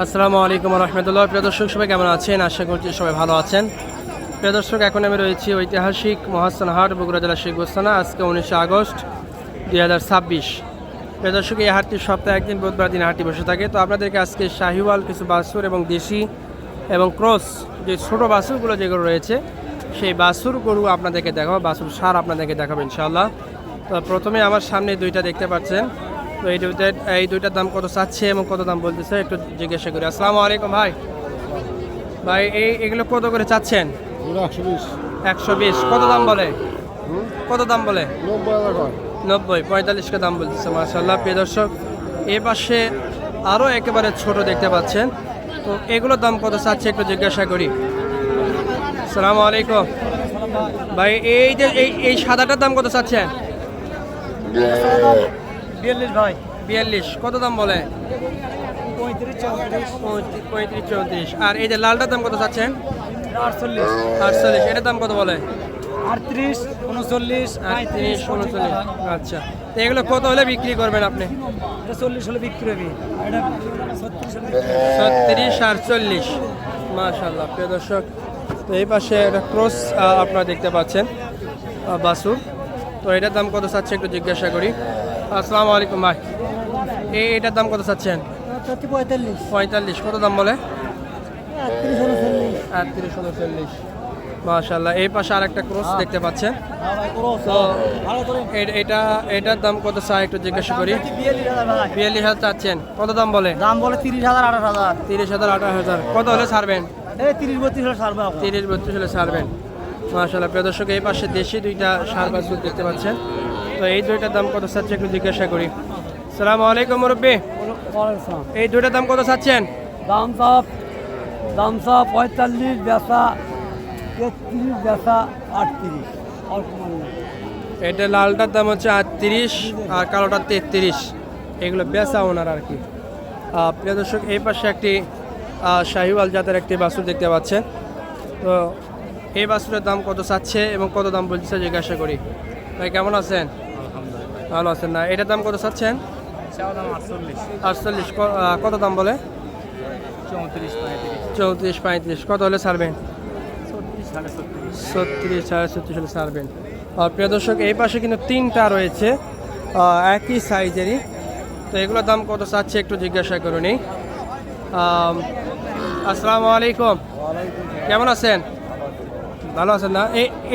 আসসালামু আলাইকুম রহমতুল্লাহ। প্রিয় দর্শক সবাই কেমন আছেন? আশা করছি সবাই ভালো আছেন। প্রিয় দর্শক, এখন আমি রয়েছি ঐতিহাসিক মহাস্থান হাট, বগুড়া জেলা শেখগুস্তানা। আজকে 19 আগস্ট 2026। প্রিয় দর্শক, এই হাটটি সপ্তাহে একদিন বুধবার দিন হাটটি বসে থাকে। তো আপনাদেরকে আজকে শাহিওয়াল কিছু বাছুর এবং দেশি এবং ক্রস যে ছোটো বাছুরগুলো যেগুলো রয়েছে সেই বাছুর গরু আপনাদেরকে দেখাবো, বাছুর সার আপনাদেরকে দেখাবো ইনশাআল্লাহ। তো প্রথমে আমার সামনে দুইটা দেখতে পাচ্ছেন। তো এই দুইটার দাম কত চাচ্ছে এবং কত দাম বলতেছে একটু জিজ্ঞাসা করি। আসসালামু আলাইকুম ভাই। ভাই এগুলো কত করে চাচ্ছেন? 120। কত দাম বলে? কত দাম বলে? 90, 45 দাম বলতেছে। মাশাআল্লাহ। প্রিয় দর্শক, এ পাশে আরও একেবারে ছোট দেখতে পাচ্ছেন। তো এগুলোর দাম কত চাচ্ছে একটু জিজ্ঞাসা করি। আসসালামু আলাইকুম ভাই। এই যে এই সাদাটার দাম কত চাচ্ছেন? 42 ভাই। 42। কত দাম বলে? 35, 34। আর এই যে লালটার দাম কত চাচ্ছেন? 48। এটার দাম কত বলে? 38, 39, 38, 39। আচ্ছা, তো এগুলো কত হলে বিক্রি করবেন আপনি? এটা 40 হলে বিক্রি হবে। এটা 36 আর 40। মাশাআল্লাহ। প্রিয় দর্শক, তো এই পাশে একটা ক্রস আপনারা দেখতে পাচ্ছেন বাছুর। তো এটার দাম কত চাচ্ছে একটু জিজ্ঞাসা করি। আসসালামু আলাইকুম ভাই। এটার দাম কত চাচ্ছেন? 45। কত দাম বলে? 38, 39। মাশাআল্লাহ। এই পাশে আর একটা ক্রস দেখতে পাচ্ছেন। তো এটার দাম কত চাই একটু জিজ্ঞাসা করি। 42,000 চাচ্ছেন। কত দাম বলে? দাম বলে 30,000, 28,000। 30,000, 28,000। কত হলে ছাড়বেন? 30-32 হলে ছাড়বে। 30-32 হলে ছাড়বেন। মাশাআল্লাহ। প্রিয় দর্শক, এই পাশে দেশি দুইটা ষাঁড় বাছুর দেখতে পাচ্ছেন। তো এই দুইটার দাম কত চাচ্ছে একটু জিজ্ঞাসা করি। আসসালামু আলাইকুম মুরব্বি। এই দুইটার দাম কত চাচ্ছেন? দাম সব 45, বেচা 33, বেচা 38। এটা লালটার দাম হচ্ছে 38 আর কালোটার 33। এগুলো বেচা ওনার আর কি। প্রিয় দর্শক, এই পাশে একটি শাহিওয়াল জাতের একটি বাছুর দেখতে পাচ্ছেন। তো এই বাছুরের দাম কত চাচ্ছে এবং কত দাম বলছে জিজ্ঞাসা করি। ভাই কেমন আছেন? ভালো আছেন না? এটার দাম কত চাচ্ছেন? 48। কত দাম বলে? 34, 35। কত হলে ছাড়বেন? 36, 36 হলে ছাড়বেন। প্রিয় দর্শক, এই পাশে কিন্তু তিনটা রয়েছে একই সাইজেরই। তো এগুলোর দাম কত চাচ্ছে একটু জিজ্ঞাসা করুন। আসসালামু আলাইকুম। কেমন আছেন? ভালো আছেন না?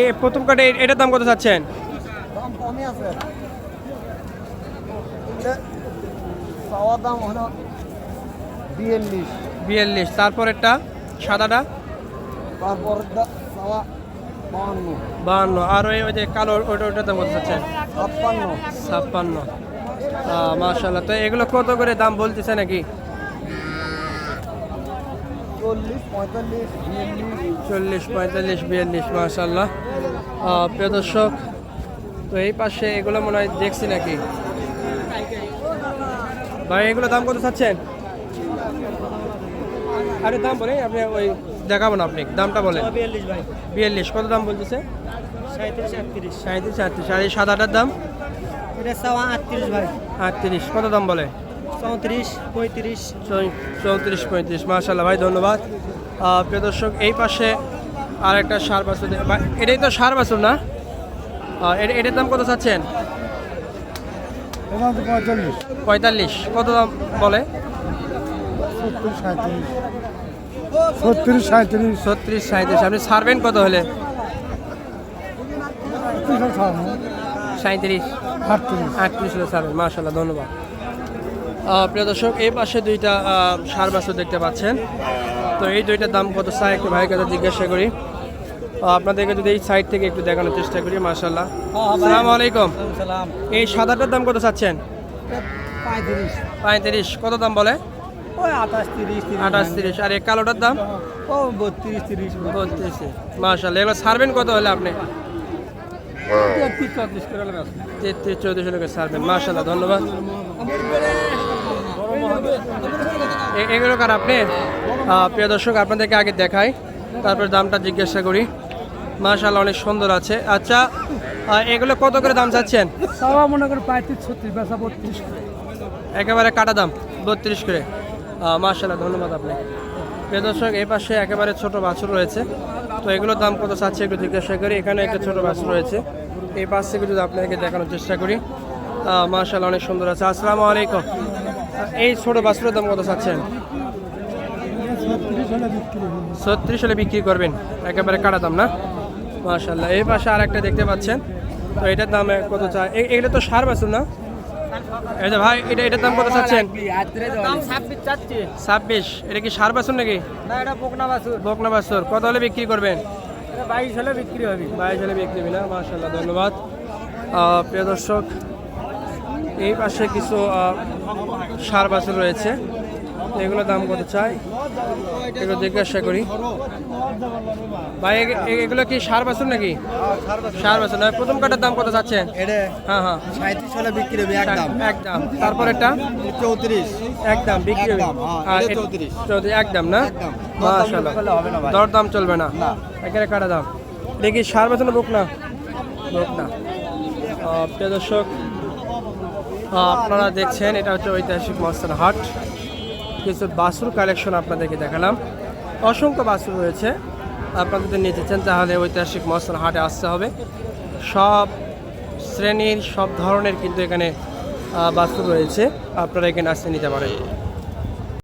এই প্রথম কাটে এটার দাম কত চাচ্ছেন? দাম কমই আছে। চাওয়া দাম হলো 42। তারপর একটা সাদাটা তারপর চাওয়া 52। আর ওই যে কালো ওটার দাম কত চাচ্ছেন? 56। মাশাআল্লাহ। তো এগুলো কত করে দাম বলতেছে নাকি? 40, 45, 40, 45, 42। মাশাআল্লাহ। প্রিয় দর্শক, তো এই পাশে এগুলো মনে হয় দেখছি নাকি ভাই? এগুলো দাম কত চাচ্ছেন? আরে দাম বলে আপনি ওই দেখাবো না, আপনি দামটা বলেন। 42 ভাই। 42। কত দাম বলতেছে? 37, 38। 37, 38। আর এই সাদাটার দাম? এটা চাওয়া 38 ভাই। 38। কত দাম বলে? 34, 35। 34, 35। মাশাআল্লাহ ভাই, ধন্যবাদ। প্রিয় দর্শক, এই পাশে আর একটা ষাঁড় বাছুর। এটাই তো ষাঁড় বাছুর না? এটার দাম কত চাচ্ছেন? 45। কত দাম বলে? 36, 37। 36, 37। আপনি ছাড়বেন কত হলে? 37, 38 হলে ছাড়বেন। মাশাআল্লাহ, ধন্যবাদ। প্রিয় দর্শক, এই পাশে দুইটা ষাঁড় বাছুর দেখতে পাচ্ছেন। তো এই দুইটার দাম কত চাই একটু ভাইয়ের কাছে জিজ্ঞাসা করি। আপনাদেরকে যদি এই সাইড থেকে একটু দেখানোর চেষ্টা করি। মাশাআল্লাহ। আসসালামু আলাইকুম। এই সাদাটার দাম কত চাচ্ছেন? 35। কত দাম বলে? 28, 30। আর এই কালোটার দাম? 32, 30। মাশাআল্লাহ। এগুলো ছাড়বেন কত হলে আপনি? 33, 34 করে লাগবে। 33, 34 হলে ছাড়বেন। মাশাআল্লাহ, ধন্যবাদ। এগুলো কার আপনি? প্রিয় দর্শক, আপনাদেরকে আগে দেখাই, তারপর দামটা জিজ্ঞাসা করি। মাশাআল্লাহ, অনেক সুন্দর আছে। আচ্ছা, এগুলো কত করে দাম চাচ্ছেন? চাওয়া মনে করে 35, 36, বেচা 32 করে। একেবারে কাটা দাম 32 করে। মাশাআল্লাহ, ধন্যবাদ আপনি। প্রিয় দর্শক, এই পাশে একেবারে ছোট বাছুর রয়েছে, তো এগুলোর দাম কত চাচ্ছে একটু জিজ্ঞাসা করি। এখানে একটা ছোট বাছুর রয়েছে, এই পাশ থেকে যদি আপনাকে দেখানোর চেষ্টা করি। মাশাআল্লাহ, অনেক সুন্দর আছে। আসসালামু আলাইকুম। এই ছোট বাছুরের দাম কত চাচ্ছেন? 36 হলে বিক্রি করবেন, একেবারে কাটা দাম না? মাশাআল্লাহ। এই পাশে আর একটা দেখতে পাচ্ছেন, তো এটার দাম কত চায়? এগুলো তো সার বাছুর না? এই যে ভাই, এটার দাম কত চাচ্ছেন? 26। এটা কি সার বাছুর নাকি? না, এটা বকনা বাছুর। বকনা বাছুর। কত হলে বিক্রি করবেন? 22 হলে বিক্রি হবে। 22 হলে বিক্রি হবে না? মাশাআল্লাহ, ধন্যবাদ। প্রিয় দর্শক, এই পাশে কিছু সার বাছুর রয়েছে, এগুলোর দাম কত চাই এগুলো জিজ্ঞাসা করি। ভাই, এগুলো কি সার বাছুর নাকি? সার বাছুর না? প্রথম কাটার দাম কত চাচ্ছেন? এটা হ্যাঁ হ্যাঁ, 37 হলে বিক্রি হবে একদম। একদম। তারপর এটা 34 একদম বিক্রি হবে। একদম, হ্যাঁ, আর এটা 34 34 একদম না? একদম। মাশাআল্লাহ, হবে না ভাই। দর দাম চলবে না, না। একেবারে কাটা দাম। এটা কি সার বাছুর না বকনা? বকনা। প্রিয় দর্শক, আপনারা দেখছেন এটা হচ্ছে ঐতিহাসিক মহাস্থান হাট। কিছু বাছুর কালেকশন আপনাদেরকে দেখালাম, অসংখ্য বাছুর রয়েছে। আপনারা যদি নিতে চান তাহলে ঐতিহাসিক মহাস্থান হাটে আসতে হবে। সব শ্রেণীর সব ধরনের কিন্তু এখানে বাছুর রয়েছে, আপনারা এখানে আসতে নিতে পারেন।